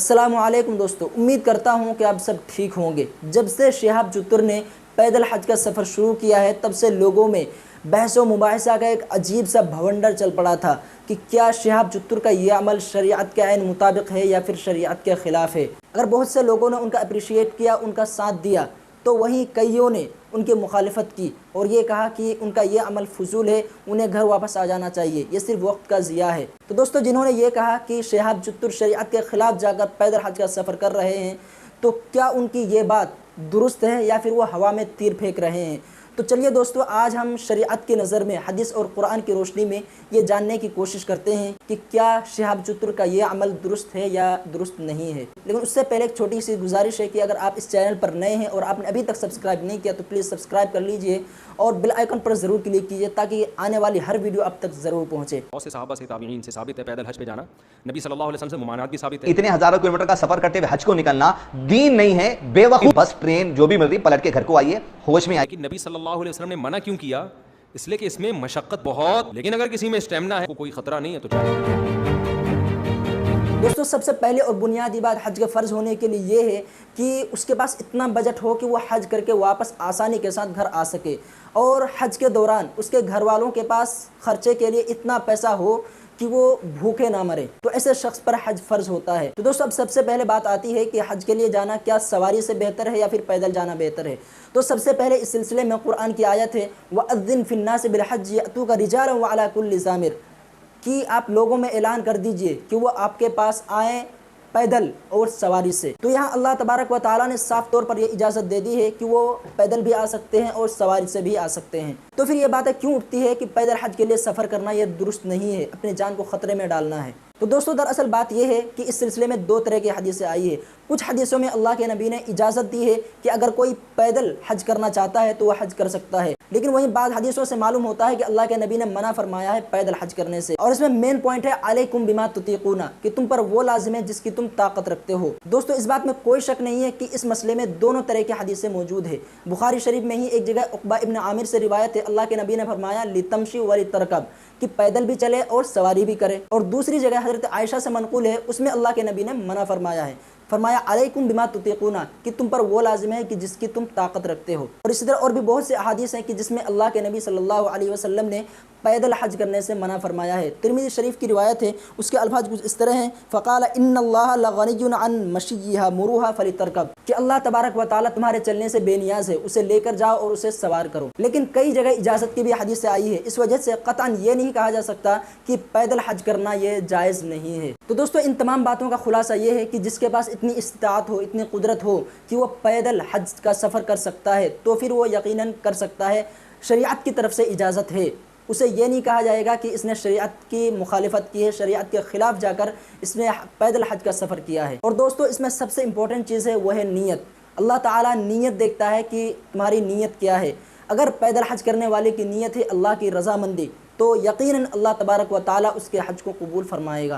السلام علیکم دوستو، امید کرتا ہوں کہ آپ سب ٹھیک ہوں گے۔ جب سے شہاب چتر نے پیدل حج کا سفر شروع کیا ہے تب سے لوگوں میں بحث و مباحثہ کا ایک عجیب سا بھونڈر چل پڑا تھا کہ کیا شہاب چتر کا یہ عمل شریعت کے عین مطابق ہے یا پھر شریعت کے خلاف ہے۔ اگر بہت سے لوگوں نے ان کا اپریشیٹ کیا، ان کا ساتھ دیا، تو وہیں کئیوں نے ان کی مخالفت کی اور یہ کہا کہ ان کا یہ عمل فضول ہے، انہیں گھر واپس آ جانا چاہیے، یہ صرف وقت کا ضیاع ہے۔ تو دوستو، جنہوں نے یہ کہا کہ شہاب چتر شریعت کے خلاف جا کر پیدل حج کا سفر کر رہے ہیں، تو کیا ان کی یہ بات درست ہے یا پھر وہ ہوا میں تیر پھینک رہے ہیں؟ تو چلیے دوستو، آج ہم شریعت کی نظر میں حدیث اور قرآن کی روشنی میں یہ جاننے کی کوشش کرتے ہیں کہ کیا شہاب چتر کا یہ عمل درست ہے یا درست نہیں ہے۔ لیکن اس سے پہلے ایک چھوٹی سی گزارش ہے کہ اگر آپ اس چینل پر نئے ہیں اور آپ نے ابھی تک سبسکرائب نہیں کیا تو پلیز سبسکرائب کر لیجئے اور بیل آئیکن پر ضرور کلک کیجئے تاکہ آنے والی ہر ویڈیو آپ تک ضرور پہنچے۔ بہت سے صحابہ سے تابعین سے ثابت ہے پیدل حج پہ جانا، نبی صلی اللہ علیہ وسلم سے ممانعت بھی ثابت ہے۔ اتنے ہزاروں کلومیٹر کا سفر کرتے ہوئے حج کو نکلنا دین نہیں ہے، بے وقوف بس ٹرین جو بھی مل رہی پلٹ کے گھر کو آئیے، ہوش میں آئیے۔ لیکن نبی صلی اللہ علیہ وسلم نے منع کیوں کیا؟ اس لیے کہ اس میں مشقت بہت، لیکن اگر کسی میں اسٹیمنا ہے، کوئی خطرہ نہیں ہے تو چاہیے۔ دوستو، سب سے پہلے اور بنیادی بات حج کے فرض ہونے کے لیے یہ ہے کہ اس کے پاس اتنا بجٹ ہو کہ وہ حج کر کے واپس آسانی کے ساتھ گھر آ سکے، اور حج کے دوران اس کے گھر والوں کے پاس خرچے کے لیے اتنا پیسہ ہو کہ وہ بھوکے نہ مرے، تو ایسے شخص پر حج فرض ہوتا ہے۔ تو دوستو، اب سب سے پہلے بات آتی ہے کہ حج کے لیے جانا کیا سواری سے بہتر ہے یا پھر پیدل جانا بہتر ہے۔ تو سب سے پہلے اس سلسلے میں قرآن کی آیت ہے وَأَذِّن فِي النَّاسِ بِالْحَجِّ يَأْتُوكَ رِجَالًا وَعَلَىٰ كُلِّ ضَامِرٍ، کہ آپ لوگوں میں اعلان کر دیجئے کہ وہ آپ کے پاس آئیں پیدل اور سواری سے۔ تو یہاں اللہ تبارک و تعالیٰ نے صاف طور پر یہ اجازت دے دی ہے کہ وہ پیدل بھی آ سکتے ہیں اور سواری سے بھی آ سکتے ہیں۔ تو پھر یہ باتیں کیوں اٹھتی ہے کہ پیدل حج کے لیے سفر کرنا یہ درست نہیں ہے، اپنی جان کو خطرے میں ڈالنا ہے؟ تو دوستو، دراصل بات یہ ہے کہ اس سلسلے میں دو طرح کی حدیثیں آئی ہے۔ کچھ حدیثوں میں اللہ کے نبی نے اجازت دی ہے کہ اگر کوئی پیدل حج کرنا چاہتا ہے تو وہ حج کر سکتا ہے، لیکن وہیں بعض حدیثوں سے معلوم ہوتا ہے کہ اللہ کے نبی نے منع فرمایا ہے پیدل حج کرنے سے، اور اس میں مین پوائنٹ ہے علیکم بما تطیقون، کہ تم پر وہ لازم ہے جس کی تم طاقت رکھتے ہو۔ دوستو، اس بات میں کوئی شک نہیں ہے کہ اس مسئلے میں دونوں طرح کی حدیثیں موجود ہیں۔ بخاری شریف میں ہی ایک جگہ عقبہ ابن عامر سے روایت ہے، اللہ کے نبی نے فرمایا لتمشی ولترکب، کہ پیدل بھی چلے اور سواری بھی کرے، اور دوسری جگہ حضرت عائشہ سے منقول ہے، اس میں اللہ کے نبی نے منع فرمایا ہے، فرمایا علیکم بما تطیقون، کہ تم پر وہ لازم ہے کہ جس کی تم طاقت رکھتے ہو۔ اور اسی طرح اور بھی بہت سے احادیث ہیں کہ جس میں اللہ کے نبی صلی اللہ علیہ وسلم نے پیدل حج کرنے سے منع فرمایا ہے۔ ترمذی شریف کی روایت ہے، اس کے الفاظ کچھ اس طرح ہیں فقال ان اللہ لغنی عن مشیھا مروھا فلترکب، کہ اللہ تبارک و تعالیٰ تمہارے چلنے سے بے نیاز ہے، اسے لے کر جاؤ اور اسے سوار کرو۔ لیکن کئی جگہ اجازت کی بھی حدیث آئی ہے، اس وجہ سے قطعاً یہ نہیں کہا جا سکتا کہ پیدل حج کرنا یہ جائز نہیں ہے۔ تو دوستو، ان تمام باتوں کا خلاصہ یہ ہے کہ جس کے پاس اتنی استطاعت ہو، اتنی قدرت ہو کہ وہ پیدل حج کا سفر کر سکتا ہے تو پھر وہ یقیناً کر سکتا ہے، شریعت کی طرف سے اجازت ہے۔ اسے یہ نہیں کہا جائے گا کہ اس نے شریعت کی مخالفت کی ہے، شریعت کے خلاف جا کر اس نے پیدل حج کا سفر کیا ہے۔ اور دوستو، اس میں سب سے امپورٹنٹ چیز ہے وہ ہے نیت۔ اللہ تعالیٰ نیت دیکھتا ہے کہ تمہاری نیت کیا ہے۔ اگر پیدل حج کرنے والے کی نیت ہے اللہ کی رضامندی، تو یقیناً اللہ تبارک و تعالیٰ اس کے حج کو قبول فرمائے گا۔